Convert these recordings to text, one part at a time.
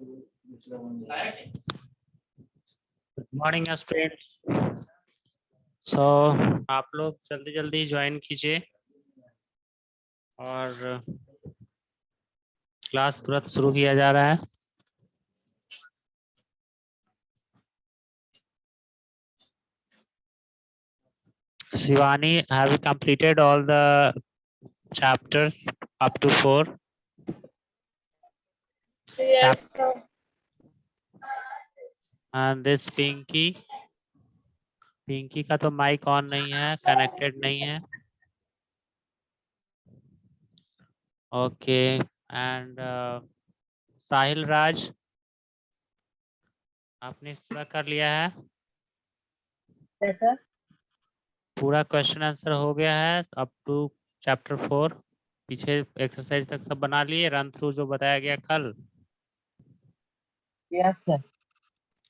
Good morning students. सो आप लोग जल्दी जल्दी ज्वाइन कीजिए और क्लास तुरंत शुरू किया जा रहा है। Shivani, have you completed all the chapters up to 4? Yes, sir. And this Pinky का तो माइक ऑन नहीं है, कनेक्टेड नहीं है। ओके, एंड साहिल राज, आपने पूरा कर लिया है? Yes, sir. पूरा क्वेश्चन आंसर हो गया है अप टू चैप्टर 4? पीछे एक्सरसाइज तक सब बना लिए, रन थ्रू जो बताया गया कल? Yes, sir.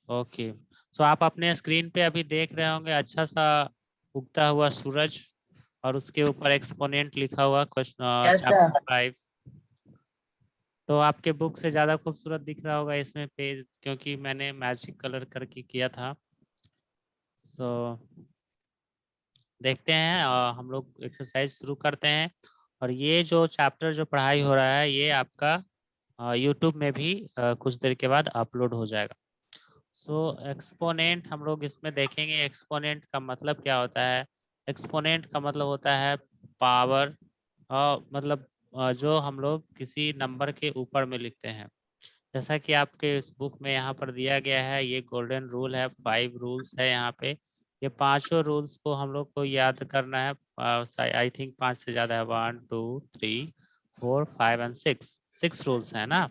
ओके, सो आप अपने स्क्रीन पे अभी देख रहे होंगे अच्छा सा उगता हुआ सूरज और उसके ऊपर एक्सपोनेंट लिखा हुआ क्वेश्चन Yes, sir. चैप्टर 5। तो आपके बुक से ज्यादा खूबसूरत दिख रहा होगा इसमें पेज, क्योंकि मैंने मैजिक कलर करके किया था। सो देखते हैं हम लोग एक्सरसाइज शुरू करते हैं। और ये जो चैप्टर जो पढ़ाई हो रहा है ये आपका यूट्यूब में भी कुछ देर के बाद अपलोड हो जाएगा। सो एक्सपोनेंट हम लोग इसमें देखेंगे। एक्सपोनेंट का मतलब क्या होता है? एक्सपोनेंट का मतलब होता है पावर, मतलब जो हम लोग किसी नंबर के ऊपर में लिखते हैं। जैसा कि आपके इस बुक में यहाँ पर दिया गया है, ये गोल्डन रूल है, 5 रूल्स है यहाँ पे। ये पांचों रूल्स को हम लोग को याद करना है। आई थिंक 5 से ज्यादा है, 1 2 3 4 5 एंड 6 रूल्स है ना।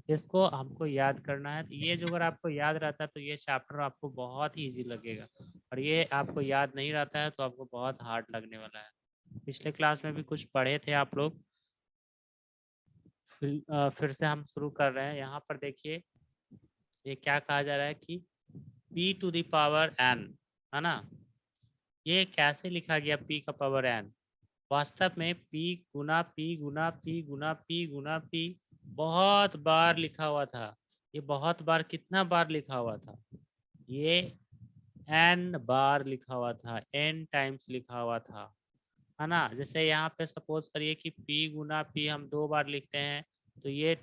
इसको हमको याद करना है। ये जो अगर आपको याद रहता है तो ये चैप्टर आपको बहुत ही इजी लगेगा, और ये आपको याद नहीं रहता है तो आपको बहुत हार्ड लगने वाला है। पिछले क्लास में भी कुछ पढ़े थे आप लोग, फिर से हम शुरू कर रहे हैं। यहाँ पर देखिए ये क्या कहा जा रहा है कि p to the power n, है ना। ये कैसे लिखा गया p का पावर n? वास्तव में p गुना p गुना p गुना p गुना p बहुत बार लिखा हुआ था। ये बहुत बार कितना बार लिखा हुआ था? ये n बार लिखा हुआ था, n टाइम्स लिखा हुआ था, है ना। जैसे यहाँ पे सपोज करिए कि p गुना p हम 2 बार लिखते हैं तो ये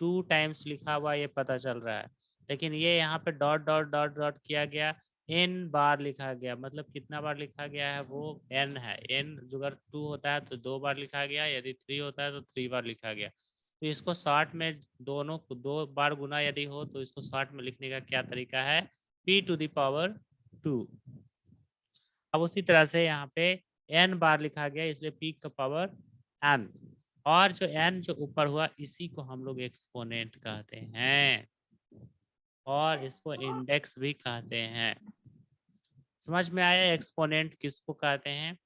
2 टाइम्स लिखा हुआ ये पता चल रहा है। लेकिन ये यहाँ पे डॉट डॉट डॉट डॉट किया गया, n बार लिखा गया, मतलब कितना बार लिखा गया है? वो n है। n अगर 2 होता है तो 2 बार लिखा गया, यदि 3 होता है तो 3 बार लिखा गया। तो इसको शॉर्ट में दोनों को 2 बार गुना यदि हो तो इसको शॉर्ट में लिखने का क्या तरीका है? p to the power 2। अब उसी तरह से यहाँ पे n बार लिखा गया, इसलिए p का पावर n। और जो n जो ऊपर हुआ इसी को हम लोग एक्सपोनेंट कहते हैं, और इसको इंडेक्स भी कहते हैं। समझ में आया एक्सपोनेंट किसको कहते हैं?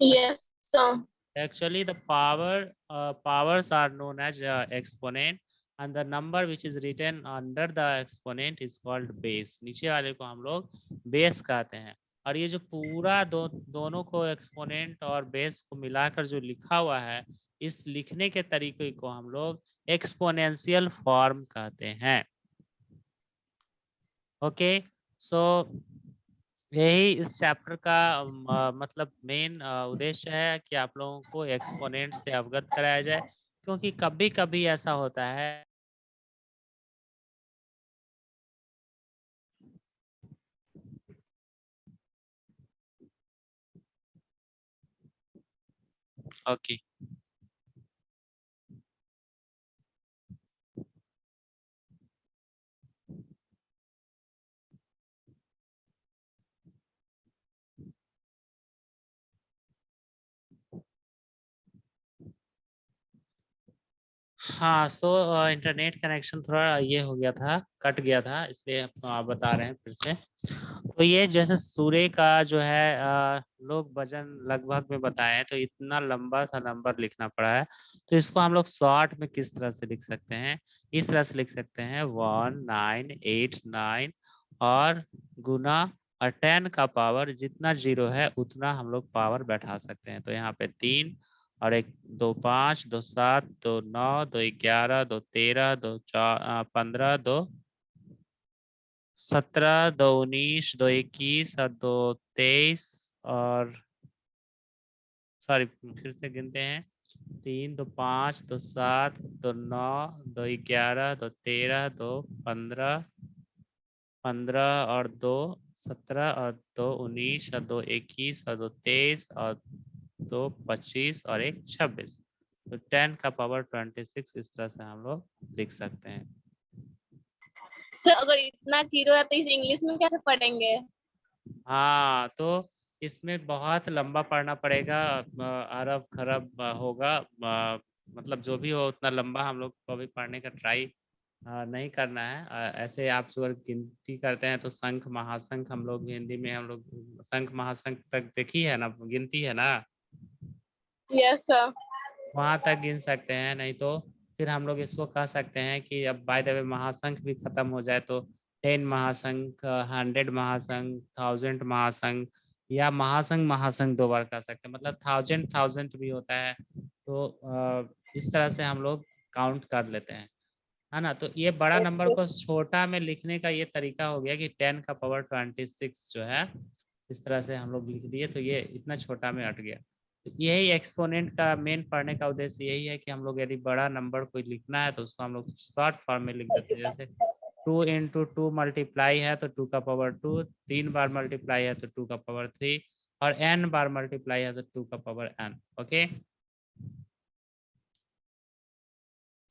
Yes, sir. Actually the powers are known as exponent, and the number which is written under the exponent is called base। नीचे वाले को हम लोग बेस कहते हैं। और ये जो पूरा दोनों को एक्सपोनेंट और बेस को मिलाकर जो लिखा हुआ है, इस लिखने के तरीके को हम लोग एक्सपोनेंशियल फॉर्म कहते हैं। ओके, सो यही इस चैप्टर का मतलब मेन उद्देश्य है कि आप लोगों को एक्सपोनेंट से अवगत कराया जाए, क्योंकि कभी कभी ऐसा होता है। ओके, हाँ, सो इंटरनेट कनेक्शन थोड़ा ये हो गया था, कट गया था, इसलिए बता रहे हैं फिर से। तो ये जैसे सूर्य का जो है लोग वजन लगभग में बताएं तो इतना लंबा सा नंबर लिखना पड़ा है। तो इसको हम लोग शॉर्ट में किस तरह से लिख सकते हैं? इस तरह से लिख सकते हैं 1989 और गुना, और 10 का पावर जितना जीरो है उतना हम लोग पावर बैठा सकते हैं। तो यहाँ पे 3 और 1 2 5 2 7 2 9 2 11 2 13 2 15 2 17 2 19 2 21 और 2 23 और सॉरी फिर से गिनते हैं 3 2 5 2 7 2 9 2 11 2 13 2 15 15 और 2 17 और 2 19 और 2 21 और 2 23 और 2 25 और 1 26। तो 10 का पावर 26 इस तरह से हम लोग लिख सकते हैं। सर अगर इतना जीरो है तो इसे इंग्लिश में कैसे पढ़ेंगे? हाँ तो इसमें बहुत लंबा पढ़ना पड़ेगा, अरब खरब होगा, मतलब जो भी हो उतना लंबा हम लोग को अभी पढ़ने का ट्राई नहीं करना है। ऐसे आप अगर गिनती करते हैं तो शंख महाशंख हम लोग हिंदी में हम लोग शंख महाशंख तक देखी है ना, गिनती है ना, यस सर। वहां तक गिन सकते हैं। नहीं तो फिर हम लोग इसको कह सकते हैं कि अब बाय द वे महाशंख भी खत्म हो जाए तो 10 महाशंख, 100 महाशंख, 1000 महाशंख, या महाशंख महाशंख 2 बार कर सकते हैं, मतलब 1000 भी होता है। तो इस तरह से हम लोग काउंट कर लेते हैं, है ना। तो ये बड़ा नंबर को छोटा में लिखने का ये तरीका हो गया कि 10 का पावर 26 जो है इस तरह से हम लोग लिख दिए, तो ये इतना छोटा में अट गया। तो यही एक्सपोनेंट का मेन पढ़ने का उद्देश्य यही है कि हम लोग यदि बड़ा नंबर कोई लिखना है तो उसको हम लोग शॉर्ट फॉर्म में लिख देते हैं। जैसे 2 इंटू 2 मल्टीप्लाई है तो 2 का पावर 2, 3 बार मल्टीप्लाई है तो 2 का पावर 3, और n बार मल्टीप्लाई है तो 2 का पावर n। ओके,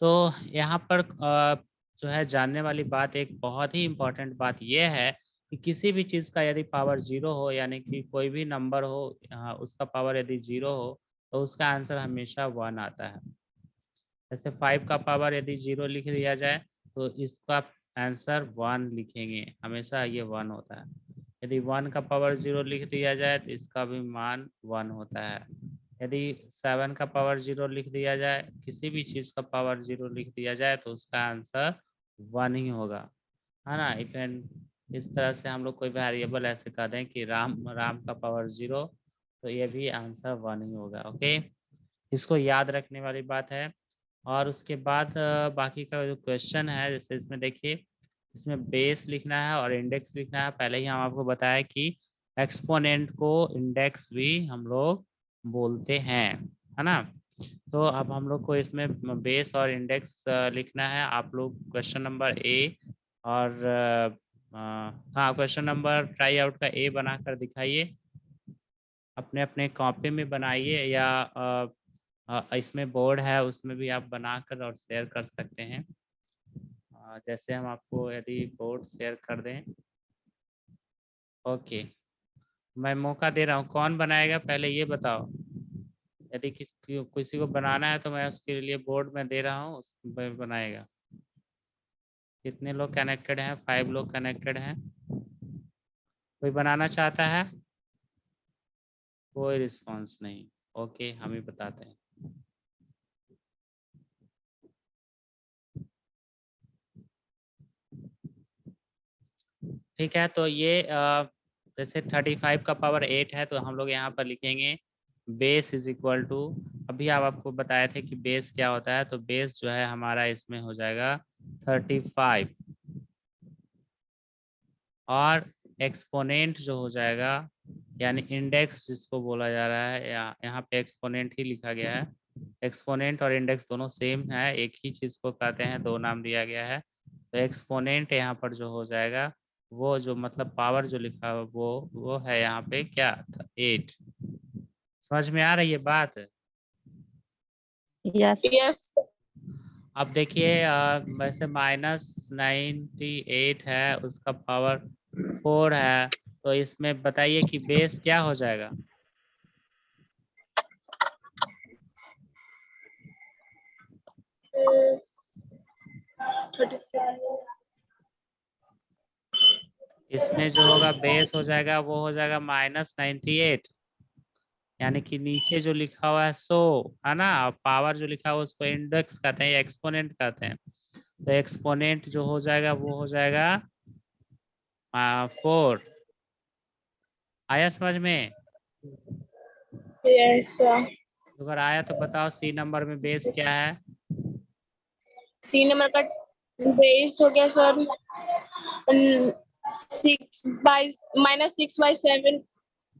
तो यहाँ पर जो है जानने वाली बात, एक बहुत ही इम्पोर्टेंट बात यह है कि किसी भी चीज़ का यदि पावर 0 हो, यानी कि कोई भी नंबर हो उसका पावर यदि 0 हो तो उसका आंसर हमेशा 1 आता है। जैसे 5 का पावर यदि 0 लिख दिया जाए तो इसका आंसर 1 लिखेंगे, हमेशा ये 1 होता है। यदि 1 का पावर 0 लिख दिया जाए तो इसका भी मान 1 होता है। यदि 7 का पावर 0 लिख दिया जाए, किसी भी चीज़ का पावर 0 लिख दिया जाए तो उसका आंसर 1 ही होगा, है ना। इवन इस तरह से हम लोग कोई वेरिएबल ऐसे कह दें कि राम का पावर 0, तो ये भी आंसर 1 ही होगा। ओके, इसको याद रखने वाली बात है। और उसके बाद बाकी का जो क्वेश्चन है, जैसे इसमें देखिए, इसमें बेस लिखना है और इंडेक्स लिखना है। पहले ही हम आपको बताया कि एक्सपोनेंट को इंडेक्स भी हम लोग बोलते हैं, है ना। तो अब हम लोग को इसमें बेस और इंडेक्स लिखना है। आप लोग क्वेश्चन नंबर ए और हाँ क्वेश्चन नंबर ट्राई आउट का ए बनाकर दिखाइए, अपने अपने कॉपी में बनाइए, या इसमें बोर्ड है उसमें भी आप बनाकर और शेयर कर सकते हैं। जैसे हम आपको यदि बोर्ड शेयर कर दें, ओके, मैं मौका दे रहा हूँ, कौन बनाएगा पहले ये बताओ। यदि किसी को बनाना है तो मैं उसके लिए बोर्ड में दे रहा हूँ, उस बनाएगा। कितने लोग कनेक्टेड हैं? 5 लोग कनेक्टेड हैं। कोई बनाना चाहता है? कोई रिस्पॉन्स नहीं। ओके, हम ही बताते हैं। ठीक है, तो ये जैसे 35 का पावर 8 है तो हम लोग यहाँ पर लिखेंगे बेस इज इक्वल टू, अभी आप आपको बताए थे कि बेस क्या होता है, तो बेस जो है हमारा इसमें हो जाएगा 35, और एक्सपोनेंट जो हो जाएगा, यानी इंडेक्स जिसको बोला जा रहा है, यहाँ पे एक्सपोनेंट ही लिखा गया है। एक्सपोनेंट और इंडेक्स दोनों सेम है, एक ही चीज को कहते हैं, 2 नाम दिया गया है। तो एक्सपोनेंट यहाँ पर जो हो जाएगा, वो जो मतलब पावर जो लिखा है वो है यहाँ पे क्या, 8। समझ में आ रही है बात? Yes yes. अब देखिए वैसे -98 है, उसका पावर 4 है, तो इसमें बताइए कि बेस क्या हो जाएगा। इसमें जो होगा बेस हो जाएगा वो हो जाएगा -98, यानी कि नीचे जो लिखा हुआ है 100, है ना, और पावर जो लिखा हुआ है उसको इंडेक्स कहते हैं या एक्सपोनेंट कहते हैं। तो एक्सपोनेंट जो हो जाएगा वो हो जाएगा 4। आया समझ में? Yes sir. अगर आया तो बताओ सी नंबर में बेस क्या है? सी नंबर का बेस हो गया सर 6/-7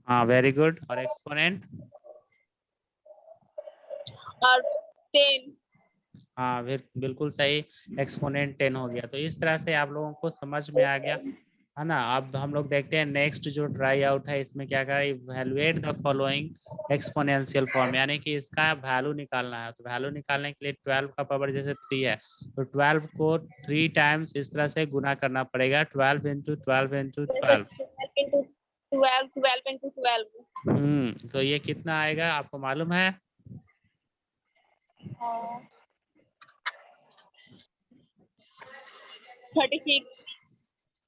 हाँ वेरी गुड। और एक्सपोनेंट? और 10। हाँ बिल्कुल सही, एक्सपोनेंट 10 हो गया। तो इस तरह से आप लोगों को समझ में आ गया है ना। अब हम लोग देखते हैं नेक्स्ट जो ट्राई आउट है, इसमें क्या करें, evaluate the following exponential form, यानी कि इसका वैल्यू निकालना है। तो वैल्यू निकालने के लिए 12 का पावर जैसे 3 है, तो 12 को 3 टाइम्स इस तरह से गुना करना पड़ेगा, 12 इंटू 12 इंटू 12। 12 into 12 तो ये कितना आएगा आपको मालूम है? 36।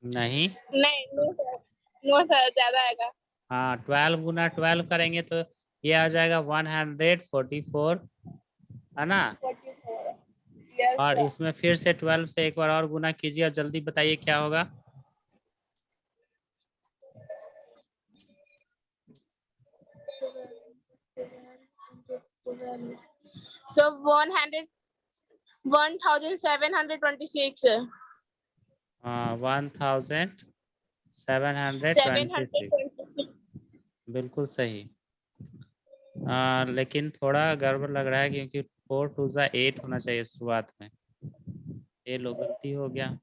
नहीं। नहीं, नो सर ज्यादा आएगा। हाँ 12 गुना 12 करेंगे तो ये आ जाएगा 144, है ना। 44। यस और सर। इसमें फिर से 12 से एक बार और गुना कीजिए और जल्दी बताइए क्या होगा। So 1726। 1726, 726। बिल्कुल सही। लेकिन थोड़ा गड़बड़ लग रहा है क्योंकि 4 2 जा 8 होना चाहिए शुरुआत में, ये लो गलती हो गया।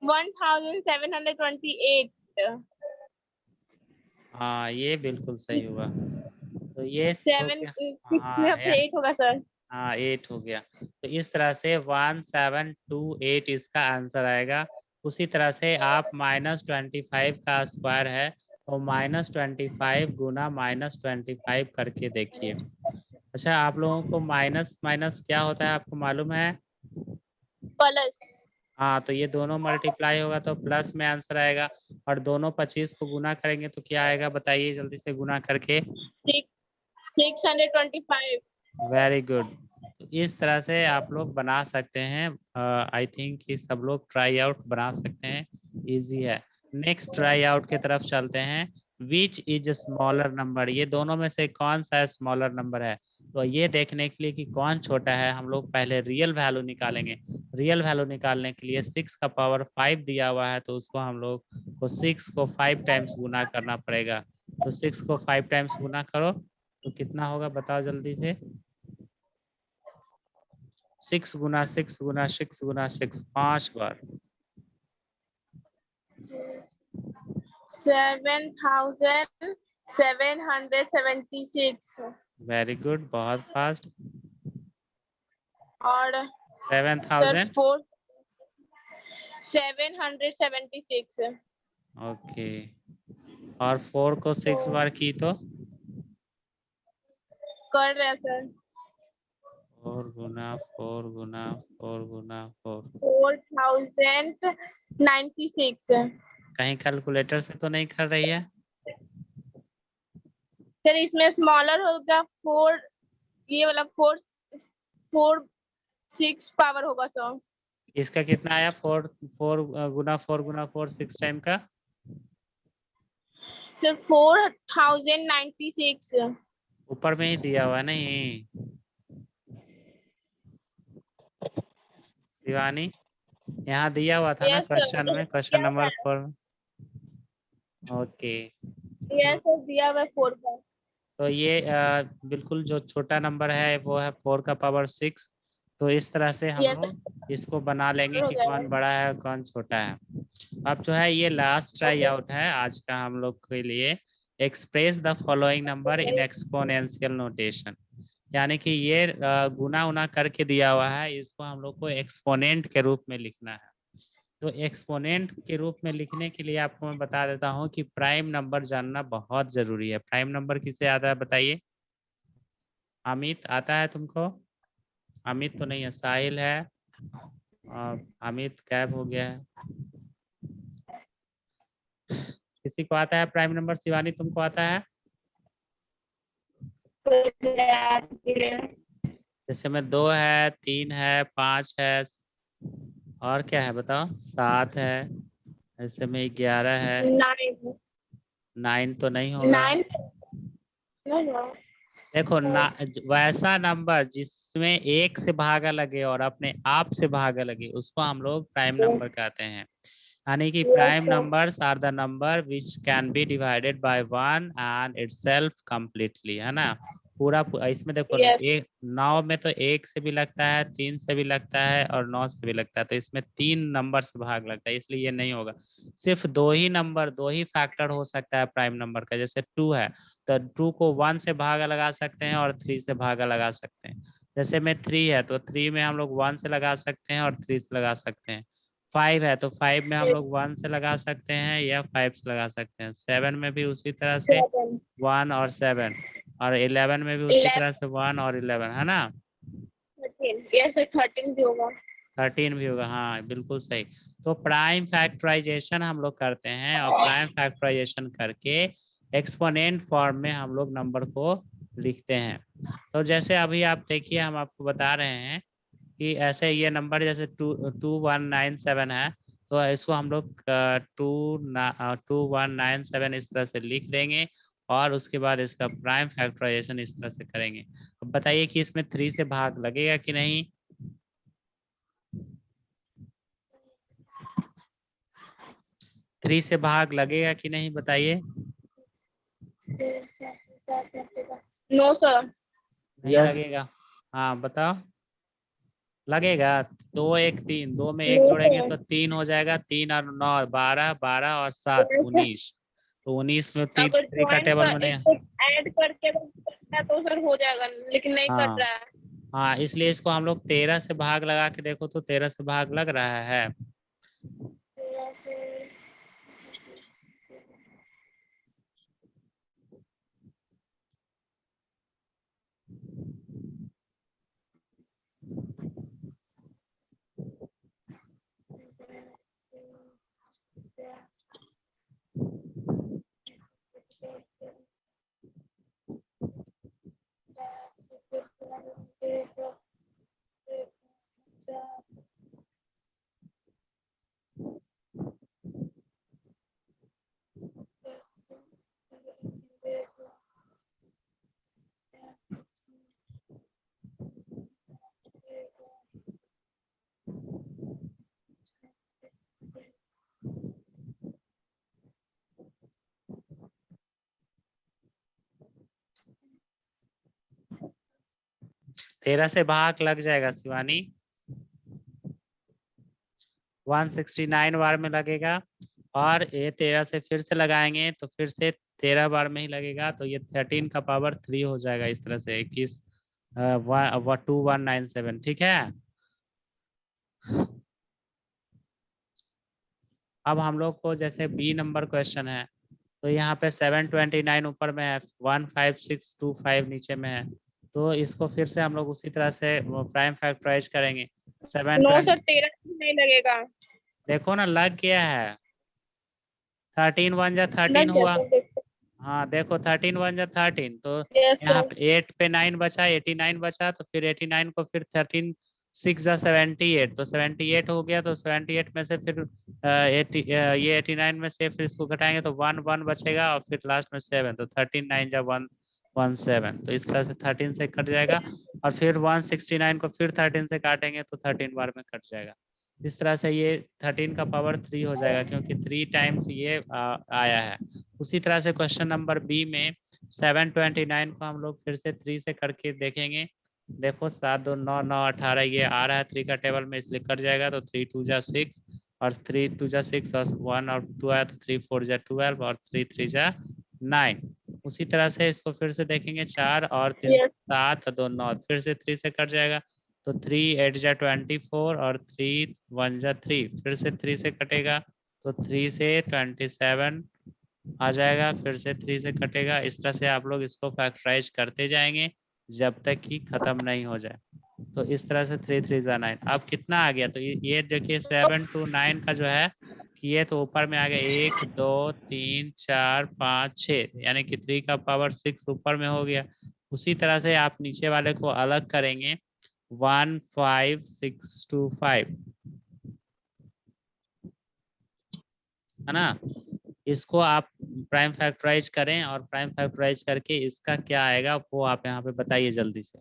1728। हाँ ये बिल्कुल सही हुआ। तो ये हो 7 गया। 6 में हाँ अब 8 होगा सर। हाँ 8 हो गया। तो इस तरह से 1728 इसका आंसर आएगा। उसी तरह से आप -25 का स्क्वायर है, तो -25 गुना -25 करके देखिए। अच्छा आप लोगों को माइनस माइनस क्या होता है आपको मालूम है? प्लस। हाँ तो ये दोनों मल्टीप्लाई होगा तो प्लस में आंसर आएगा, और दोनों 25 को गुना करेंगे तो क्या आएगा बताइए जल्दी से गुना करके। 625। Very good. तो इस तरह से आप लोग बना सकते हैं। आई थिंक कि सब लोग ट्राई आउट बना सकते हैं, इजी है। नेक्स्ट ट्राई आउट की तरफ चलते हैं। विच इज स्मॉलर नंबर, ये दोनों में से कौन सा स्मॉलर नंबर है? तो ये देखने के लिए कि कौन छोटा है, हम लोग पहले रियल वैल्यू निकालेंगे। रियल वैल्यू निकालने के लिए 6 का पावर 5 दिया हुआ है, तो उसको हम लोग को 6 को 5 टाइम्स गुना करना पड़ेगा। तो 6 को 5 टाइम्स गुना करो तो कितना होगा बताओ जल्दी से। 6 गुना 6 गुना 6 गुना 6, 5 बार। 7776। वेरी गुड, बहुत फास्ट। और सर 7000। 776। ओके, और 4 को 6 बार की तो कर रहे हैं सर। 4 गुना 4 गुना 4 गुना 4। 4096। कहीं कैलकुलेटर से तो नहीं कर रही है? सर इसमें स्मॉलर होगा 4, ये वाला 4 पावर होगा सर। इसका कितना आया? 4 4 गुना 4 गुना 4 6 टाइम का। सर 4096। ऊपर में ही दिया हुआ है नहीं शिवानी, यहाँ दिया हुआ था ना यस क्वेश्चन सर। में, क्वेश्चन नंबर 4 में। ओके। यस सर दिया हुआ 4 का। तो ये बिल्कुल जो छोटा नंबर है वो है 4 का पावर 6। तो इस तरह से हम यस लोग इसको बना लेंगे सर हो कि कौन जाएगा। बड़ा है और कौन छोटा है। अब जो है ये लास्ट ट्राई आउट है आज का हम लोग के लिए। Express the following number in exponential notation, यानी कि ये गुना उना करके दिया हुआ है, इसको हम लोग को एक्सपोनेंट के रूप में लिखना है। तो एक्सपोनेंट के रूप में लिखने के लिए आपको मैं बता देता हूँ कि प्राइम नंबर जानना बहुत जरूरी है। प्राइम नंबर किसे आता है बताइए? अमित आता है तुमको? अमित तो नहीं है, साहिल है, और अमित गायब हो गया है। किसी को आता है प्राइम नंबर? शिवानी तुमको आता है? जैसे में 2 है, 3 है, 5 है, और क्या है बताओ, 7 है, ऐसे में 11 है। 9। 9 तो नहीं होगा। 9 no. देखो ना, वैसा नंबर जिसमें एक से भागा लगे और अपने आप से भागा लगे उसको हम लोग प्राइम नंबर कहते हैं। यानी कि prime numbers are the number which can be divided by 1 and itself completely, है ना। इसमें देखो Yes. एक 9 में तो 1 से भी लगता है, 3 से भी लगता है और 9 से भी लगता है, तो इसमें 3 नंबर से भाग लगता है, इसलिए ये नहीं होगा। सिर्फ दो ही फैक्टर हो सकता है प्राइम नंबर का, जैसे 2 है तो 2 को 1 से भागा लगा सकते हैं और 3 से भागा लगा सकते हैं। जैसे में 3 है तो 3 में हम लोग 1 से लगा सकते हैं और 3 से लगा सकते हैं। 5 है तो 5 में हम लोग 1 से लगा सकते हैं या 5 से लगा सकते हैं। 7 में भी उसी तरह से 1 और 7, और 11 में भी उसी 11, तरह से 1 और 11, है ना। 13 yes 13 भी होगा। 13 भी होगा, हाँ बिल्कुल सही। तो प्राइम फैक्टराइजेशन हम लोग करते हैं और प्राइम फैक्टराइजेशन करके एक्सपोनेंट फॉर्म में हम लोग नंबर को लिखते हैं। तो जैसे अभी आप देखिए, हम आपको बता रहे हैं कि ऐसे ये नंबर जैसे 2197 है, तो इसको हम लोग 2197 इस तरह से लिख देंगे और उसके बाद इसका प्राइम फैक्टराइजेशन इस तरह से करेंगे। अब बताइए कि इसमें 3 से भाग लगेगा कि नहीं। 3 से भाग लगेगा कि नहीं बताइए। No sir. नहीं लगेगा। हाँ बताओ। लगेगा। 2 1 3, 2 में 1 नो जोड़ेंगे सर। तो 3 हो जाएगा, 3 और 9 12, 12 और 7 19। तो 19 में 3 अगर 3 का ज्वाइन टेबल कर बनेगा। इसको ऐड करके अगर करना है तो सर हो जाएगा, लेकिन नहीं कर हाँ रहा है। हाँ, इसलिए इसको हम लोग 13 से भाग लगा के देखो तो 13 से भाग लग रहा है। 13 से 13 से भाग लग जाएगा शिवानी। 169 बार में लगेगा, और ये 13 से फिर से लगाएंगे तो फिर से 13 बार में ही लगेगा, तो ये 13 का पावर 3 हो जाएगा इस तरह से 21 2197, ठीक है। अब हम लोग को जैसे बी नंबर क्वेश्चन है, तो यहाँ पे 729 ऊपर में है, 15625 नीचे में है, तो इसको फिर से हम लोग उसी तरह से प्राइम फैक्टराइज करेंगे। नो 720 सर 13 नहीं लगेगा। देखो ना लग गया है। 13 1 जा 13 लग गया हुआ। सर देखो। हाँ देखो 13 1 जा 13, तो यस यहाँ सर। पे 8 पे 9 बचा, 89 बचा, तो फिर 89 को फिर 13 6 जा 78, तो 78 हो गया, तो 78 में से फिर 80 ये 89 में से फिर इसको घटाएंगे तो 1 1 बचेगा और फिर लास्ट में 7, तो 13 9 जा 117, तो इस तरह से 13 से कट जाएगा, और फिर 169 को फिर 13 से काटेंगे तो 13 बार में कट जाएगा। इस तरह से ये 13 का पावर 3 हो जाएगा, क्योंकि 3 टाइम्स ये आया है। उसी तरह से क्वेश्चन नंबर बी में 729 को हम लोग फिर से 3 से करके देखेंगे। देखो 7 2 9 9 18 ये आ रहा है 3 का टेबल में, इसलिए कट जाएगा, तो 3 2 जा 6 और 3 2 जा 6 और 1 और 2 आया तो 3 4 जा 12 और 3 3 जा 9। उसी तरह से इसको फिर से देखेंगे, 4 और 3 यस 7 2 9, फिर से 3 से कट जाएगा, तो 3 8 जा 24 और 3 1 जा 3, फिर से 3 से कटेगा, तो 3 से 27 आ जाएगा, फिर से 3 से कटेगा। इस तरह से आप लोग इसको फैक्टराइज करते जाएंगे जब तक कि खत्म नहीं हो जाए। तो इस तरह से 3 3 जा 9, अब कितना आ गया, तो ये देखिए 7 to 9 का जो है कि ये तो ऊपर में आ गया 1 2 3 4 5 6, यानी कि 3 का पावर 6 ऊपर में हो गया। उसी तरह से आप नीचे वाले को अलग करेंगे, 15625, है ना। इसको आप प्राइम फैक्टराइज करें और प्राइम फैक्टराइज करके इसका क्या आएगा वो आप यहाँ पे बताइए जल्दी से।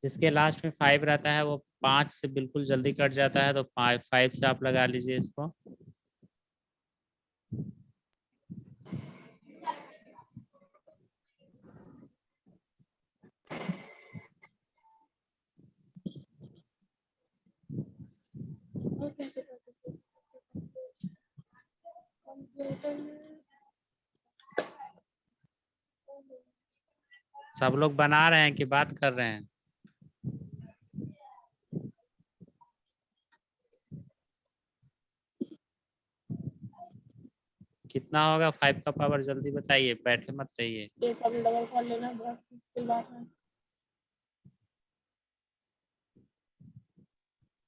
जिसके लास्ट में 5 रहता है वो 5 से बिल्कुल जल्दी कट जाता है, तो 5 से आप लगा लीजिए इसको। और कैसे कर सकते कंप्यूटर में? सब लोग बना रहे हैं कि बात कर रहे हैं? कितना होगा 5 का पावर, जल्दी बताइए, बैठे मत रहिए। एक बार डबल कर लेना, बहुत मुश्किल बात है।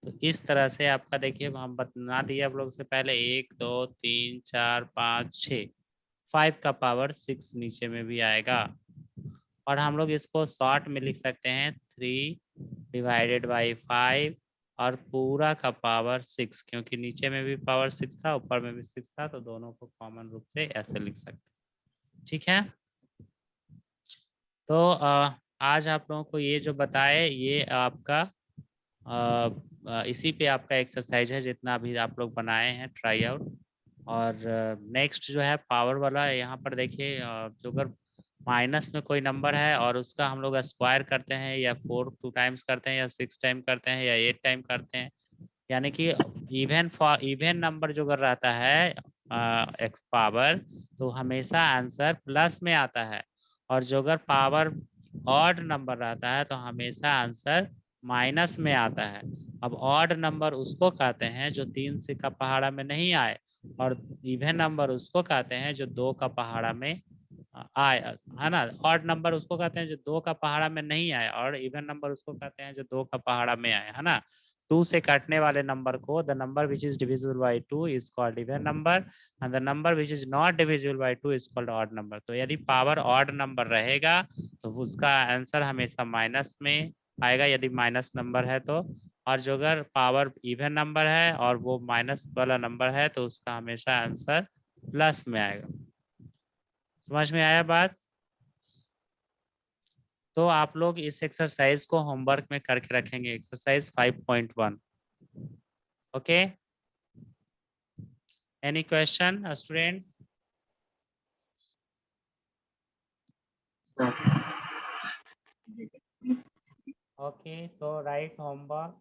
तो इस तरह से आपका देखिए हम बता दिए आप लोग से पहले 1 2 3 4 5 6, 5 का पावर 6 नीचे में भी आएगा। और हम लोग इसको शॉर्ट में लिख सकते हैं 3/5 और पूरा का पावर 6, क्योंकि नीचे में भी पावर 6 था ऊपर में भी 6 था, तो दोनों को कॉमन रूप से ऐसे लिख सकते हैं। ठीक है, तो आज आप लोगों को ये जो बताए ये आपका इसी पे आपका एक्सरसाइज है, जितना भी आप लोग बनाए हैं ट्राई आउट। और नेक्स्ट जो है पावर वाला, यहाँ पर देखिए जो अगर माइनस में कोई नंबर है और उसका हम लोग स्क्वायर करते हैं या 4 2 टाइम्स करते हैं या 6 टाइम करते हैं या 8 टाइम करते हैं, यानी कि इवन नंबर जो अगर रहता है एक्स पावर, तो हमेशा आंसर प्लस में आता है। और जो अगर पावर ऑड नंबर रहता है तो हमेशा आंसर माइनस में आता है। अब ऑड नंबर उसको कहते हैं जो 3 से का पहाड़ा में नहीं आए, और इवन नंबर उसको कहते हैं जो 2 का पहाड़ा में आए, है ना। ऑड नंबर उसको कहते हैं जो 2 का पहाड़ा में नहीं आए, और इवन नंबर उसको कहते हैं जो 2 का पहाड़ा में आए, है ना। 2 से काटने वाले नंबर को, the number which is divisible by 2 is called even number, and the number which is not divisible by 2 is called odd number. तो यदि पावर ऑड नंबर रहेगा तो उसका आंसर हमेशा माइनस में आएगा, यदि माइनस नंबर है तो। और जो अगर पावर इवन नंबर है और वो माइनस वाला नंबर है तो उसका हमेशा आंसर प्लस में आएगा। समझ में आया बात? तो आप लोग इस एक्सरसाइज को होमवर्क में करके रखेंगे, exercise 5.1। Okay, any question students? Okay, so right homework.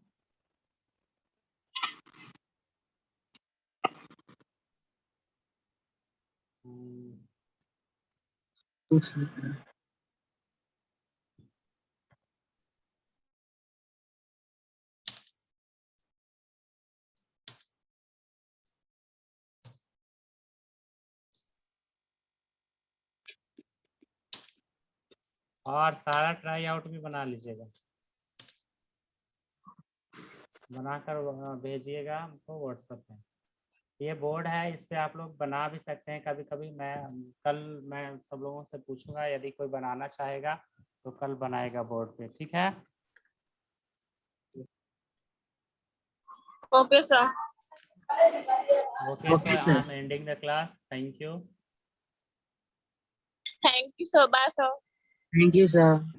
और सारा ट्राई आउट भी बना लीजिएगा, बनाकर भेजिएगा हमको व्हाट्सएप पे। ये बोर्ड है, इस पे आप लोग बना भी सकते हैं। कभी कभी मैं सब लोगों से पूछूंगा, यदि कोई बनाना चाहेगा तो कल बनाएगा बोर्ड पे, ठीक है? Okay sir. Okay sir, I am ending the class, thank you. Thank you sir, bye sir. Thank you, sir.